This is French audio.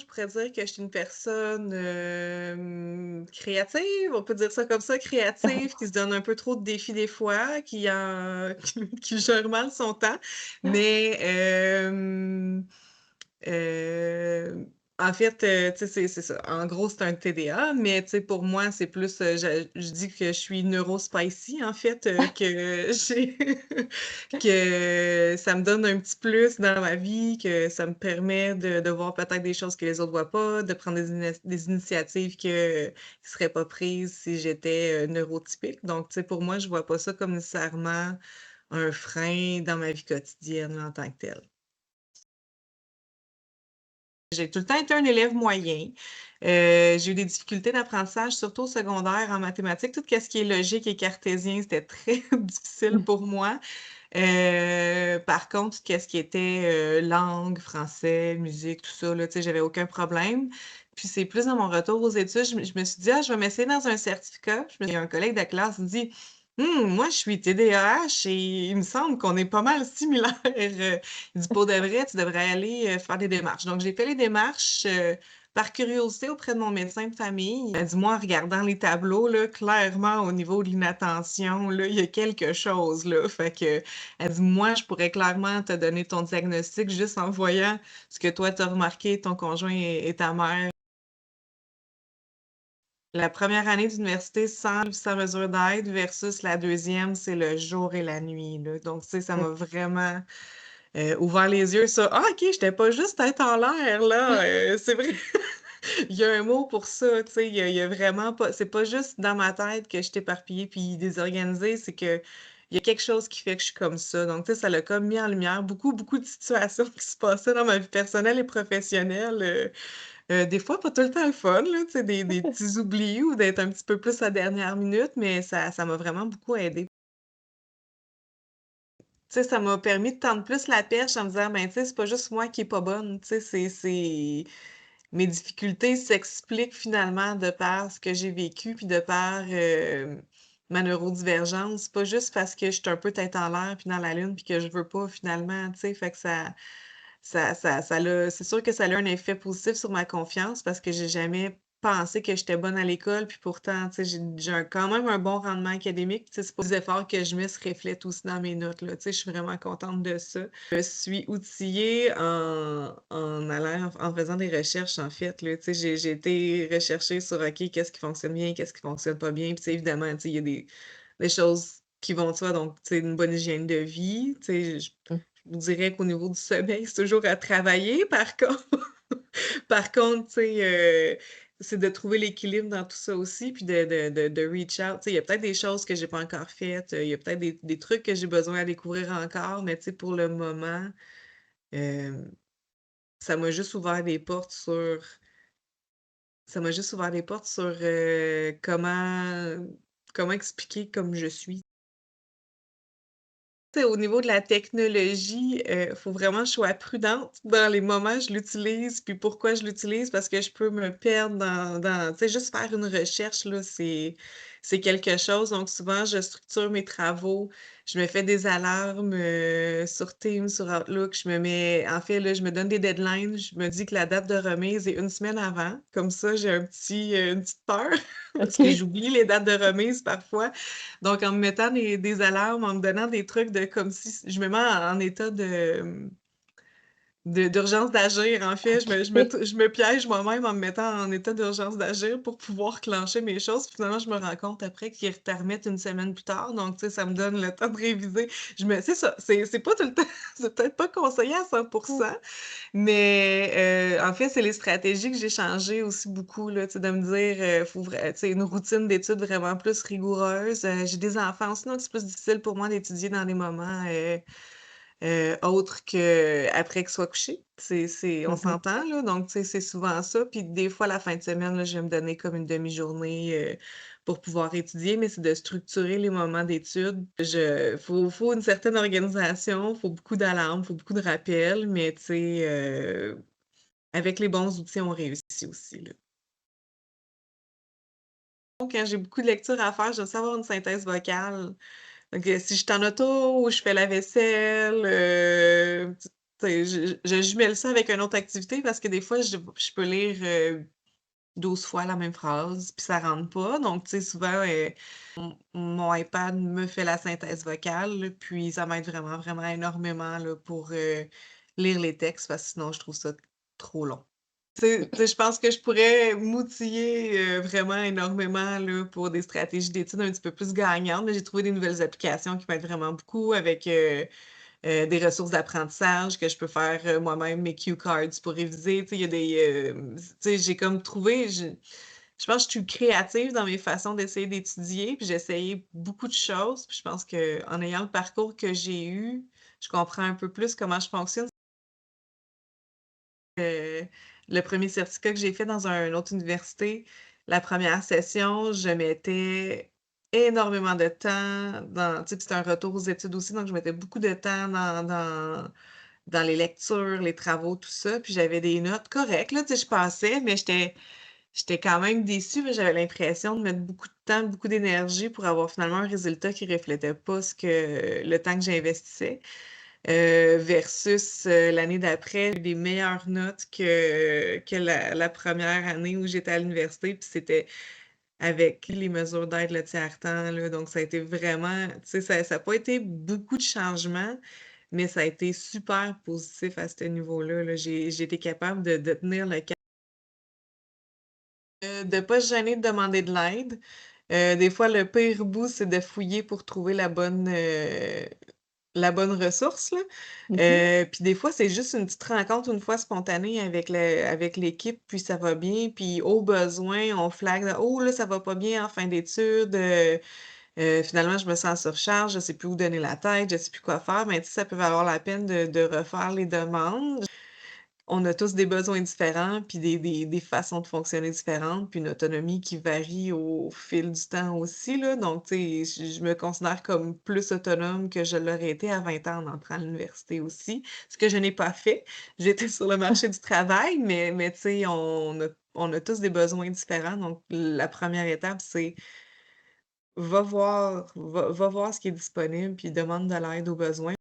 je pourrais dire que je suis une personne, créative, on peut dire ça comme ça, créative, qui se donne un peu trop de défis des fois, qui gère mal son temps. Mais, Hem, en fait, tu sais, c'est ça. En gros, c'est un TDA, mais tu sais, pour moi, c'est plus, je dis que je suis neuro-spicy, en fait, que j'ai que ça me donne un petit plus dans ma vie, que ça me permet de voir peut-être des choses que les autres voient pas, de prendre des initiatives qui seraient pas prises si j'étais, neurotypique. Donc, tu sais, pour moi, je vois pas ça comme nécessairement un frein dans ma vie quotidienne, en tant que telle. J'ai tout le temps été un élève moyen. J'ai eu des difficultés d'apprentissage, surtout au secondaire en mathématiques. Tout ce qui est logique et cartésien, c'était très difficile pour moi. Par contre, qu'est-ce qui était, langue, français, musique, tout ça, là, tu sais, j'avais aucun problème. Puis c'est plus dans mon retour aux études, je me suis dit: «Ah, je vais m'essayer dans un certificat». Il y a un collègue de classe qui me dit: moi, je suis TDAH et il me semble qu'on est pas mal similaires». Il dit: «Pour de vrai, tu devrais aller, faire des démarches». Donc j'ai fait les démarches, par curiosité auprès de mon médecin de famille. Il m'a dit: «Moi, en regardant les tableaux, là, clairement, au niveau de l'inattention, là, il y a quelque chose, là». Fait que elle dit: «Moi, je pourrais clairement te donner ton diagnostic juste en voyant ce que toi, tu as remarqué, ton conjoint et ta mère». La première année d'université sans mesure d'aide versus la deuxième, c'est le jour et la nuit, là. Donc, tu sais, ça m'a vraiment, ouvert les yeux sur: «Ah OK, j'étais pas juste tête en l'air là, c'est vrai». Il y a un mot pour ça, tu sais, il y a vraiment pas c'est pas juste dans ma tête que je suis éparpillée puis désorganisée, c'est qu'il y a quelque chose qui fait que je suis comme ça. Donc, tu sais, ça l'a comme mis en lumière beaucoup de situations qui se passaient dans ma vie personnelle et professionnelle, des fois pas tout le temps le fun là, tu sais, des petits oublis ou d'être un petit peu plus à dernière minute, mais ça m'a vraiment beaucoup aidée. Tu sais, ça m'a permis de tendre plus la perche en me disant: «Ben, tu sais, c'est pas juste moi qui est pas bonne, tu sais, c'est mes difficultés s'expliquent finalement de par ce que j'ai vécu, puis de par, ma neurodivergence. Pas juste parce que je suis un peu tête en l'air puis dans la lune puis que je veux pas finalement, tu sais? Fait que ça l'a c'est sûr que ça a eu un effet positif sur ma confiance parce que j'ai jamais pensé que j'étais bonne à l'école, puis pourtant, tu sais, quand même un bon rendement académique. Tu sais, c'est pas les efforts que je mets se reflètent aussi dans mes notes, là. Tu sais, je suis vraiment contente de ça. Je me suis outillée en allant en faisant des recherches, en fait, là. Tu sais, j'ai été rechercher sur, OK, qu'est-ce qui fonctionne bien, qu'est-ce qui fonctionne pas bien. Puis, tu sais, évidemment, tu sais, il y a des choses qui vont de soi, donc, tu sais, une bonne hygiène de vie. Tu sais, je vous dirais qu'au niveau du sommeil, c'est toujours à travailler. Par contre, tu sais, c'est de trouver l'équilibre dans tout ça aussi, puis de reach out. Tu sais, il y a peut-être des choses que j'ai pas encore faites, il y a peut-être des trucs que j'ai besoin à découvrir encore, mais tu sais, pour le moment, hem, ça m'a juste ouvert des portes sur ça m'a juste ouvert des portes sur, comment expliquer comme je suis. Tu sais, au niveau de la technologie, faut vraiment que je sois prudente dans les moments où je l'utilise, puis pourquoi je l'utilise, parce que je peux me perdre tu sais, juste faire une recherche, là, c'est quelque chose. Donc souvent, je structure mes travaux, je me fais des alarmes, sur Teams, sur Outlook. En fait, là, je me donne des deadlines. Je me dis que la date de remise est une semaine avant. Comme ça, j'ai une petite peur parce que OK. j'oublie les dates de remise parfois. Donc, en me mettant des alarmes, en me donnant des trucs de comme si je me mets en état d'urgence d'agir, en fait. OK. Je me piège moi-même en me mettant en état d'urgence d'agir pour pouvoir clencher mes choses. Puis finalement, je me rends compte après qu'ils te remettent une semaine plus tard. Donc, tu sais, ça me donne le temps de réviser. C'est ça, c'est pas tout le temps c'est peut-être pas conseillé à 100%, mais en fait, c'est les stratégies que j'ai changées aussi beaucoup, là, tu sais, de me dire, faut tu sais, une routine d'études vraiment plus rigoureuse. J'ai des enfants aussi, donc c'est plus difficile pour moi d'étudier dans des moments, autres qu'après qu'ils soient couchés. On Mmh mh. s'entend, là, donc tu sais, c'est souvent ça. Puis des fois, la fin de semaine, là, je vais me donner comme une demi-journée, pour pouvoir étudier, mais c'est de structurer les moments d'études. Faut une certaine organisation, faut beaucoup d'alarmes, faut beaucoup de rappels, mais tu sais, avec les bons outils, on réussit aussi, là. Donc, quand j'ai beaucoup de lectures à faire, j'aime ça avoir une synthèse vocale. Donc, si je suis en auto ou je fais la vaisselle, tu Tu je jumelle ça avec une autre activité parce que des fois, je peux lire, 12 fois la même phrase, puis ça rentre pas. Donc, tu sais, souvent, mon iPad me fait la synthèse vocale, là, puis ça m'aide vraiment, vraiment énormément, là, pour, lire les textes parce que sinon je trouve ça trop long. Tu sais, je pense que je pourrais m'outiller, vraiment énormément, là, pour des stratégies d'études un petit peu plus gagnantes, mais j'ai trouvé des nouvelles applications qui m'aident vraiment beaucoup avec, des ressources d'apprentissage que je peux faire, moi-même, mes cue cards pour réviser. Tu sais, il y a des, tu sais, j'ai comme trouvé je pense que je suis créative dans mes façons d'essayer d'étudier, puis j'ai essayé beaucoup de choses, puis je pense qu'en ayant le parcours que j'ai eu, je comprends un peu plus comment je fonctionne. Heu, le premier certificat que j'ai fait dans une autre université, la première session, je mettais énormément de temps dans tu sais, puis c'était un retour aux études aussi, donc je mettais beaucoup de temps dans les lectures, les travaux, tout ça, puis j'avais des notes correctes, là, tu sais, je passais, mais j'étais quand même déçue, mais j'avais l'impression de mettre beaucoup de temps, beaucoup d'énergie pour avoir finalement un résultat qui reflétait pas le temps que j'investissais. Versus, l'année d'après, j'ai eu des meilleures notes que la 1re année où j'étais à l'université, puis c'était avec les mesures d'aide, le tiers-temps, là, donc ça a été vraiment tu sais, ça a pas été beaucoup de changements, mais ça a été super positif à ce niveau-là, là. J'ai été capable de tenir le cap, de pas se gêner de demander de l'aide. Des fois, le pire bout, c'est de fouiller pour trouver la bonne ressource, là. Mmh. Puis des fois, c'est juste une petite rencontre, une fois spontanée avec l'équipe, puis ça va bien, puis au besoin, on flague: «Oh là, ça va pas bien en fin d'études, finalement, je me sens en surcharge, je sais plus où donner la tête, je sais plus quoi faire». Mais tu sais, ça peut valoir la peine de refaire les demandes. On a tous des besoins différents, puis des façons de fonctionner différentes, puis une autonomie qui varie au fil du temps aussi, là. Donc, tu sais, je me considère comme plus autonome que je l'aurais été à 20 ans en entrant à l'université aussi, ce que je n'ai pas fait. J'étais sur le marché du travail, mais tu sais, on a tous des besoins différents. Donc la première étape, c'est va voir ce qui est disponible, puis demande de l'aide aux besoins.